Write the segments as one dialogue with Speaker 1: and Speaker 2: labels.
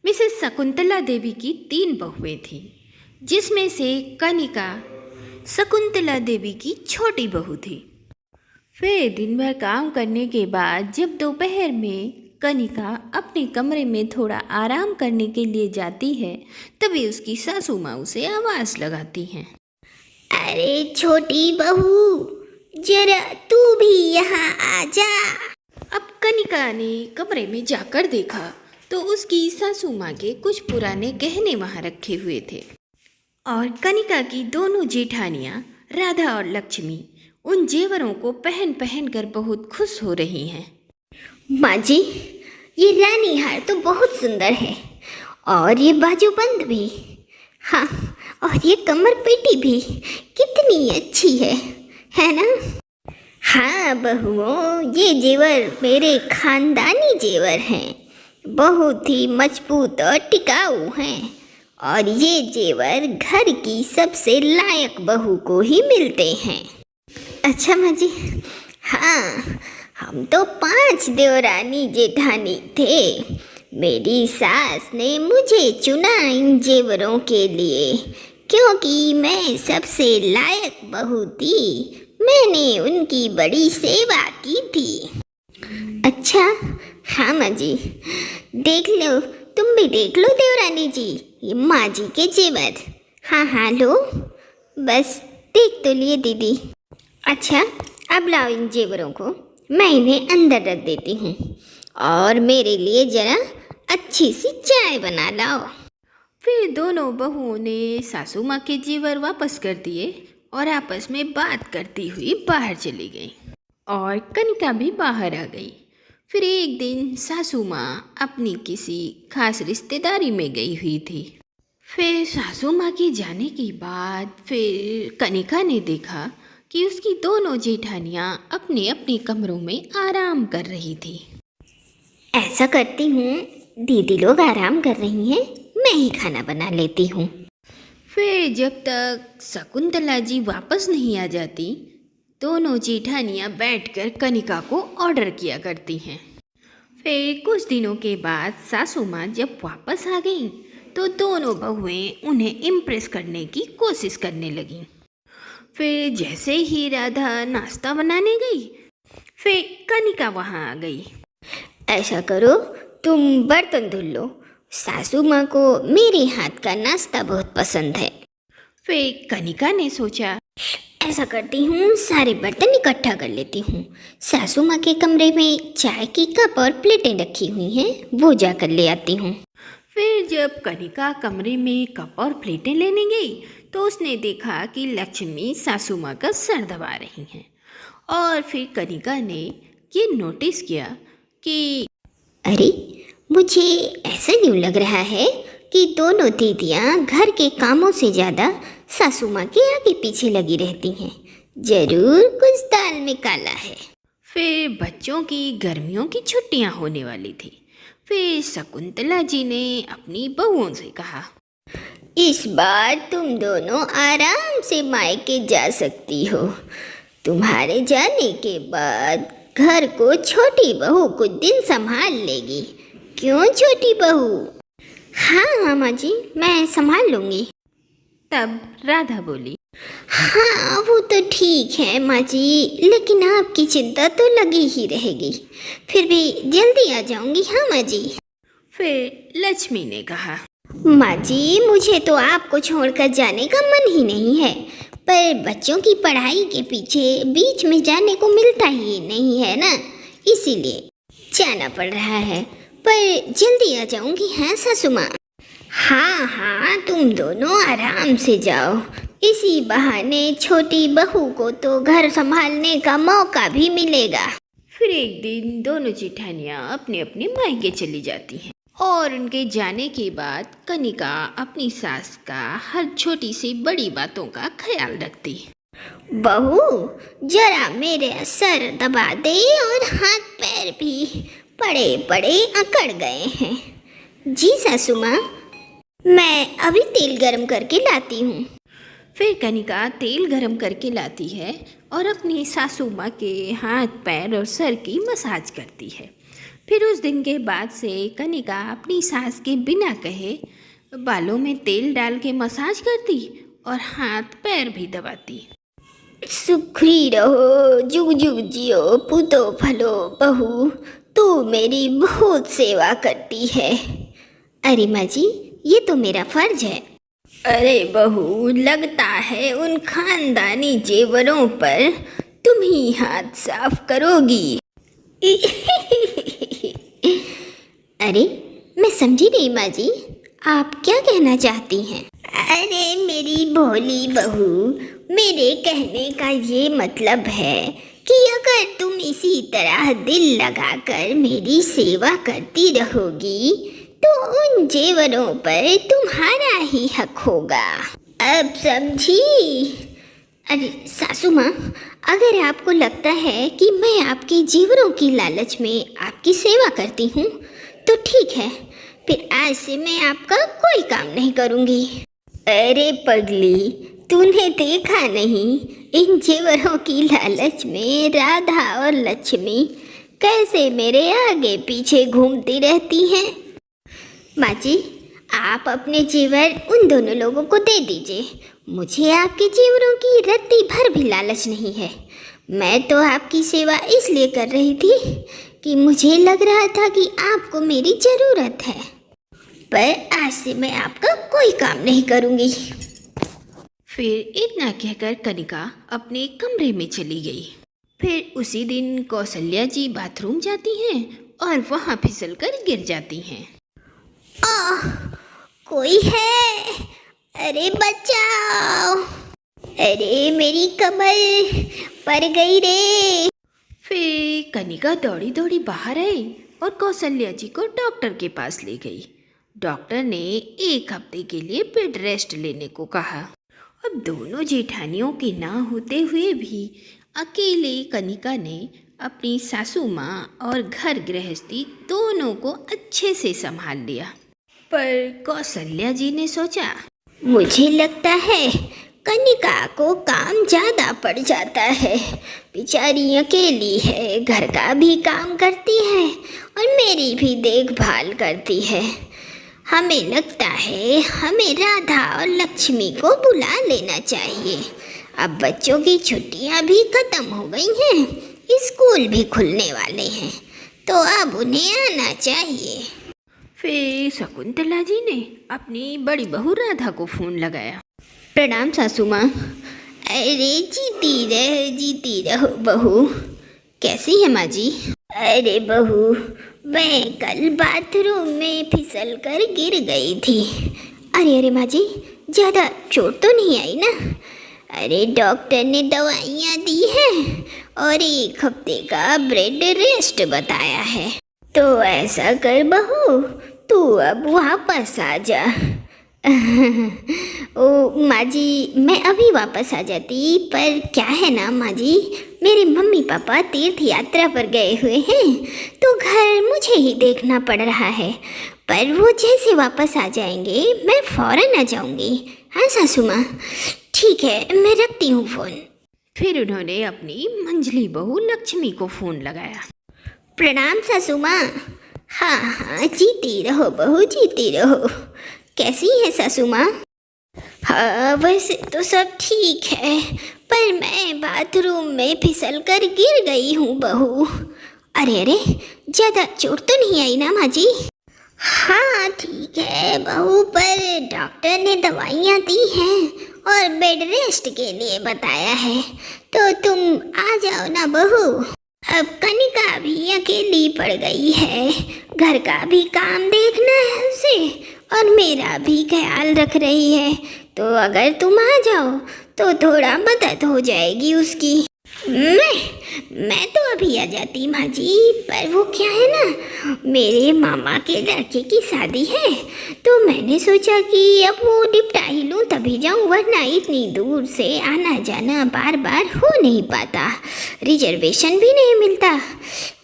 Speaker 1: Mrs Shakuntala Devi की 3 बहुएं थीं, जिसमें से कनिका शकुंतला देवी की छोटी बहू थी। फिर दिन भर काम करने के बाद जब दोपहर में कनिका अपने कमरे में थोड़ा आराम करने के लिए जाती है, तभी उसकी सासू माँ उसे आवाज़ लगाती हैं।
Speaker 2: अरे छोटी बहू, जरा तू भी यहाँ आ जा।
Speaker 1: अब कनिका ने कमरे में जाकर देखा तो उसकी सासू माँ के कुछ पुराने गहने वहाँ रखे हुए थे और कनिका की दोनों जेठानियाँ राधा और लक्ष्मी उन जेवरों को पहन पहन कर बहुत खुश हो रही हैं।
Speaker 2: माँ जी, ये रानी हार तो बहुत सुंदर है और ये बाजूबंद भी। हाँ, और ये कमर पेटी भी कितनी अच्छी है ना? हाँ बहुओं, ये जेवर मेरे खानदानी जेवर हैं, बहुत ही मजबूत और टिकाऊ हैं और ये जेवर घर की सबसे लायक बहू को ही मिलते हैं। अच्छा माँ जी, हाँ, हम तो 5 देवरानी जेठानी थे। मेरी सास ने मुझे चुना इन जेवरों के लिए क्योंकि मैं सबसे लायक बहू थी। मैंने उनकी बड़ी सेवा की थी। अच्छा, हाँ माँ जी, देख लो, तुम भी देख लो देवरानी जी, ये माँ जी के जेवर। हाँ हाँ लो, बस देख तो लिए दीदी। अच्छा, अब लाओ इन जेवरों को, मैं इन्हें अंदर रख देती हूँ और मेरे लिए जरा अच्छी सी चाय बना लाओ।
Speaker 1: फिर दोनों बहुओं ने सासू माँ के जेवर वापस कर दिए और आपस में बात करती हुई बाहर चली गई और कनिका भी बाहर आ गई। फिर एक दिन सासू माँ अपनी किसी खास रिश्तेदारी में गई हुई थी। फिर सासू माँ के जाने के बाद फिर कनिका ने देखा कि उसकी दोनों जेठानियाँ अपने अपने कमरों में आराम कर रही थी।
Speaker 2: ऐसा करती हूँ, दीदी लोग आराम कर रही हैं, मैं ही खाना बना लेती हूँ।
Speaker 1: फिर जब तक शकुंतला जी वापस नहीं आ जाती, दोनों जेठानियाँ बैठकर कनिका को ऑर्डर किया करती हैं। फिर कुछ दिनों के बाद सासू माँ जब वापस आ गईं, तो दोनों बहुएं उन्हें इम्प्रेस करने की कोशिश करने लगीं। फिर जैसे ही राधा नाश्ता बनाने गई, फिर कनिका वहाँ आ गई।
Speaker 2: ऐसा करो, तुम बर्तन धुल लो, सासू माँ को मेरे हाथ का नाश्ता बहुत पसंद है।
Speaker 1: फिर कनिका ने सोचा,
Speaker 2: ऐसा करती हूँ, सारे बर्तन इकट्ठा कर लेती हूँ। सासू माँ के कमरे में चाय की कप और प्लेटें रखी हुई हैं, वो जाकर ले आती हूँ।
Speaker 1: फिर जब कनिका कमरे में कप और प्लेटें लेने गई, तो उसने देखा कि लक्ष्मी सासू माँ का सर दबा रही हैं और फिर कनिका ने ये नोटिस किया कि
Speaker 2: अरे, मुझे ऐसा क्यों लग रहा है कि दोनों दीदियाँ घर के कामों से ज़्यादा सासू माँ के आगे पीछे लगी रहती हैं। जरूर कुछ दाल में काला है।
Speaker 1: फिर बच्चों की गर्मियों की छुट्टियां होने वाली थी। फिर शकुंतला जी ने अपनी बहुओं से कहा,
Speaker 2: इस बार तुम दोनों आराम से मायके जा सकती हो। तुम्हारे जाने के बाद घर को छोटी बहू कुछ दिन संभाल लेगी। क्यों छोटी बहू? हाँ मामा जी, मैं संभाल लूँगी।
Speaker 1: तब राधा बोली,
Speaker 2: हाँ वो तो ठीक है माँ जी, लेकिन आपकी चिंता तो लगी ही रहेगी। फिर भी जल्दी आ जाऊँगी। हाँ माँ जी।
Speaker 1: फिर लक्ष्मी ने कहा,
Speaker 2: माँ जी, मुझे तो आपको छोड़कर जाने का मन ही नहीं है, पर बच्चों की पढ़ाई के पीछे बीच में जाने को मिलता ही नहीं है ना, इसीलिए जाना पड़ रहा है। पर जल्दी आ जाऊँगी। हाँ सासू माँ। हाँ हाँ, तुम दोनों आराम से जाओ, इसी बहाने छोटी बहू को तो घर संभालने का मौका भी मिलेगा।
Speaker 1: फिर एक दिन दोनों जेठानियाँ अपने अपने मायके चली जाती हैं और उनके जाने के बाद कनिका अपनी सास का हर छोटी सी बड़ी बातों का ख्याल रखती है।
Speaker 2: बहू, जरा मेरे सर दबा दे और हाथ पैर भी बड़े बड़े अकड़ गए हैं। जी सासू माँ, मैं अभी तेल गरम करके लाती हूँ।
Speaker 1: फिर कनिका तेल गरम करके लाती है और अपनी सासू माँ के हाथ पैर और सर की मसाज करती है। फिर उस दिन के बाद से कनिका अपनी सास के बिना कहे बालों में तेल डाल के मसाज करती और हाथ पैर भी दबाती।
Speaker 2: सुखी रहो, जुग जुग जियो, पूतो फलो बहू, तू मेरी बहुत सेवा करती है। अरे माँ जी, ये तो मेरा फर्ज है। अरे बहू, लगता है उन खानदानी जेवरों पर तुम ही हाथ साफ करोगी। अरे मैं समझी नहीं माँ जी, आप क्या कहना चाहती हैं? अरे मेरी भोली बहू, मेरे कहने का ये मतलब है कि अगर तुम इसी तरह दिल लगाकर मेरी सेवा करती रहोगी तो उन जेवरों पर तुम्हारा ही हक होगा। अब समझी? अरे सासू माँ, अगर आपको लगता है कि मैं आपके जेवरों की लालच में आपकी सेवा करती हूँ तो ठीक है, फिर आज से मैं आपका कोई काम नहीं करूँगी। अरे पगली, तूने देखा नहीं इन जेवरों की लालच में राधा और लक्ष्मी कैसे मेरे आगे पीछे घूमती रहती हैं? माँ जी, आप अपने जेवर उन दोनों लोगों को दे दीजिए। मुझे आपके जेवरों की रत्ती भर भी लालच नहीं है। मैं तो आपकी सेवा इसलिए कर रही थी कि मुझे लग रहा था कि आपको मेरी ज़रूरत है, पर आज से मैं आपका कोई काम नहीं करूँगी।
Speaker 1: फिर इतना कहकर कनिका अपने कमरे में चली गई। फिर उसी दिन कौशल्या जी बाथरूम जाती हैं और वहाँ फिसलकर गिर जाती हैं।
Speaker 2: आह, कोई है? अरे बचाओ! अरे मेरी कमर पड़ गई रे।
Speaker 1: फिर कनिका दौड़ी दौड़ी बाहर आई और कौशल्या जी को डॉक्टर के पास ले गई। डॉक्टर ने 1 हफ्ते के लिए बेड रेस्ट लेने को कहा। अब दोनों जेठानियों के ना होते हुए भी अकेले कनिका ने अपनी सासू माँ और घर गृहस्थी दोनों को अच्छे से संभाल लिया। पर कौशल्या जी ने सोचा,
Speaker 2: मुझे लगता है कनिका को काम ज़्यादा पड़ जाता है। बेचारी अकेली है, घर का भी काम करती है और मेरी भी देखभाल करती है। हमें लगता है हमें राधा और लक्ष्मी को बुला लेना चाहिए। अब बच्चों की छुट्टियां भी ख़त्म हो गई हैं, स्कूल भी खुलने वाले हैं, तो अब उन्हें आना चाहिए।
Speaker 1: फिर शकुंतला जी ने अपनी बड़ी बहू राधा को फ़ोन लगाया।
Speaker 2: प्रणाम सासू माँ। अरे जीती रहो बहू। कैसी है माँ जी? अरे बहू, मैं कल बाथरूम में फिसल कर गिर गई थी। अरे माँ जी, ज़्यादा चोट तो नहीं आई ना? अरे डॉक्टर ने दवाइयाँ दी हैं और 1 हफ्ते का बेड रेस्ट बताया है। तो ऐसा कर बहू, तू अब वापस आ जा। ओ माँ जी, मैं अभी वापस आ जाती, पर क्या है ना माँ जी, मेरे मम्मी पापा तीर्थ यात्रा पर गए हुए हैं तो घर मुझे ही देखना पड़ रहा है। पर वो जैसे वापस आ जाएंगे मैं फ़ौरन आ जाऊंगी। हाँ सासू माँ, ठीक है, मैं रखती हूँ फ़ोन।
Speaker 1: फिर उन्होंने अपनी मंझली बहू लक्ष्मी को फ़ोन लगाया।
Speaker 2: प्रणाम सासू माँ। हाँ, जीती रहो बहू, जीती रहो। कैसी है सासू माँ? हाँ, वैसे तो सब ठीक है, पर मैं बाथरूम में फिसल कर गिर गई हूँ बहू। अरे, ज़्यादा चोट तो नहीं आई ना माँ जी? हाँ ठीक है बहू, पर डॉक्टर ने दवाइयाँ दी हैं और बेड रेस्ट के लिए बताया है, तो तुम आ जाओ ना बहू। अब कनिका भी अकेली पड़ गई है, घर का भी काम देखना है उसे और मेरा भी ख्याल रख रही है, तो अगर तुम आ जाओ तो थोड़ा मदद हो जाएगी उसकी। मैं तो अभी आ जाती माँ जी, पर वो क्या है ना, मेरे मामा के लड़के की शादी है, तो मैंने सोचा कि अब वो निपटा ही लूँ तभी जाऊँ, वरना इतनी दूर से आना जाना बार बार हो नहीं पाता, रिजर्वेशन भी नहीं मिलता,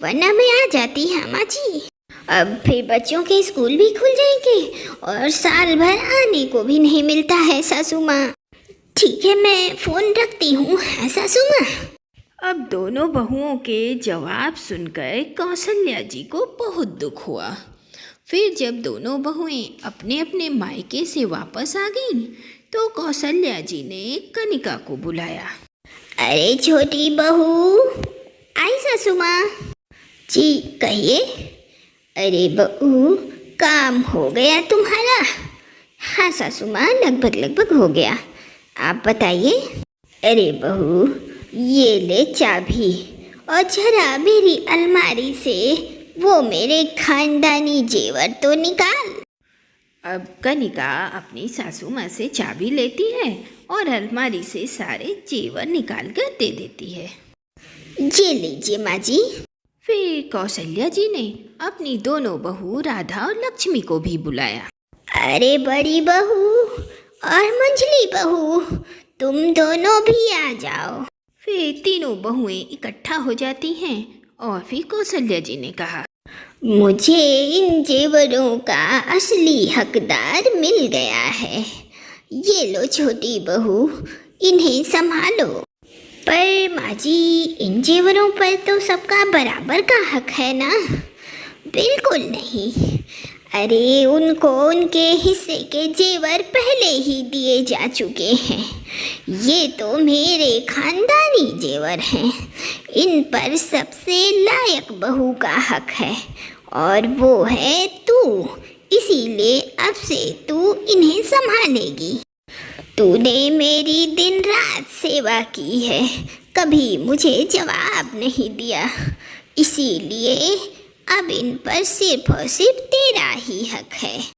Speaker 2: वरना मैं आ जाती। हाँ माँ जी, अब फिर बच्चों के स्कूल भी खुल जाएंगे और साल भर आने को भी नहीं मिलता है सासू माँ। ठीक है, मैं फ़ोन रखती हूँ। हाँ सासू माँ।
Speaker 1: अब दोनों बहुओं के जवाब सुनकर कौशल्या जी को बहुत दुख हुआ। फिर जब दोनों बहुएं अपने अपने मायके से वापस आ गईं, तो कौशल्या जी ने कनिका को बुलाया।
Speaker 2: अरे छोटी बहू, आई सासू माँ जी, कहिए। अरे बहू, काम हो गया तुम्हारा? हाँ सासू माँ, लगभग हो गया। आप बताइए। अरे बहू, ये ले चाबी और जरा मेरी अलमारी से वो मेरे खानदानी जेवर तो निकाल।
Speaker 1: अब कनिका अपनी सासू माँ से चाबी लेती है और अलमारी से सारे जेवर निकाल कर दे देती है।
Speaker 2: ये लीजिए माँ जी।
Speaker 1: फिर कौशल्या जी ने अपनी दोनों बहू राधा और लक्ष्मी को भी बुलाया।
Speaker 2: अरे बड़ी बहू और मंझली बहू, तुम दोनों भी आ जाओ।
Speaker 1: फिर तीनों बहुएं इकट्ठा हो जाती हैं और फिर कौशल्या जी ने कहा,
Speaker 2: मुझे इन जेवरों का असली हकदार मिल गया है। ये लो छोटी बहू, इन्हें संभालो। पर माँ जी, इन जेवरों पर तो सबका बराबर का हक है ना? बिल्कुल नहीं। अरे उनको उनके हिस्से के जेवर पहले ही दिए जा चुके हैं। ये तो मेरे खानदानी जेवर हैं। इन पर सबसे लायक बहू का हक है और वो है तू। इसीलिए अब से तू इन्हें संभालेगी। तूने मेरी दिन रात सेवा की है, कभी मुझे जवाब नहीं दिया। इसीलिए अब इन पर सिर्फ और सिर्फ तेरा ही हक है।